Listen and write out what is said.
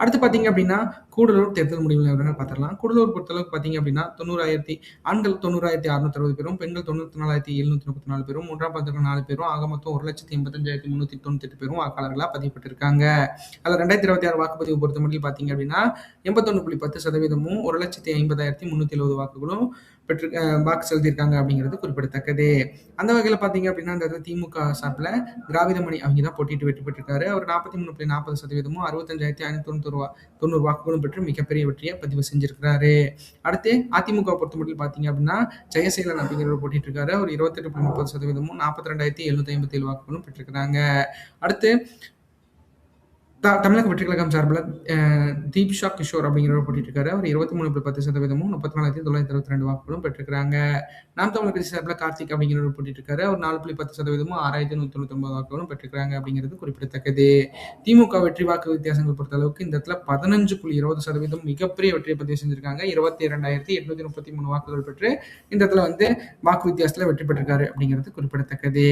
அடுத்து பார்த்தீங்க அப்படின்னா, கூடலூர் தேர்தல் முடிவுகள் விவரங்கள் பார்த்துடலாம். கூடலூர் பொறுத்தளவுக்கு பார்த்தீங்க அப்படின்னா, 90,000 ஆண்கள் 90,660 பேரும், பெண்கள் 94,734 பேரும், 3ஆம் பதக்கம் 4 பேரும், ஆக மொத்தம் 1,85,398 பேரும் வாக்காளர்களா பதியப்பட்டிருக்காங்க. அதுல 2026 வாக்குப்பதிவு பொறுத்தமட்டில் பார்த்தீங்க அப்படின்னா, 81.10%மும் 1,50,370 வாக்குகளும் வாக்கு செலுத்தியிருக்காங்க அப்படிங்கிறது குறிப்பிடத்தக்கது. அந்த வகையில பார்த்தீங்க அப்படின்னா, இந்த இடத்துல திமுக சார்பில திராவிதமணி அவங்க தான் போட்டியிட்டு வெற்றி பெற்றிருக்காரு. அவர் 43.40%மும் 65,590 வாக்குகளும் பெற்று மிகப்பெரிய வெற்றியை பதிவு செஞ்சிருக்கிறாரு. அடுத்து அதிமுக பொறுத்தமட்டில் பார்த்தீங்க அப்படின்னா, ஜெயசீலன் அப்படிங்கிறவர் போட்டிட்டு இருக்காரு. அவர் 28.30%மும் 42,757 வாக்குகளும் பெற்றிருக்கிறாங்க. அடுத்து தமிழக வெற்றி கழகம் சார்பில் தீப்ஷா கிஷோர் அப்படிங்கிறவர் போட்டிட்டு இருக்காரு. அவர் 23.10%மும் 34,962 வாக்குகளும் பெற்றிருக்கிறாங்க. நாம் தமிழர் கட்சி சார்பில் கார்த்திக் அப்படிங்கிறவர் போட்டிட்டு இருக்காரு. அவர் 4.10%மும் 6,199 வாக்குகளும் பெற்றிருக்கிறாங்க அப்படிங்கிறது குறிப்பிடத்தக்கது. திமுக வெற்றி வாக்கு வித்தியாசங்கள் பொறுத்த அளவுக்கு இந்த இடத்துல 15.20% மிகப்பெரிய வெற்றியை பதிவு செஞ்சிருக்காங்க. 22,833 வாக்குகள் பெற்று இந்த இடத்துல வாக்கு வித்தியாசத்துல வெற்றி பெற்றிருக்காரு அப்படிங்கிறது குறிப்பிடத்தக்கது.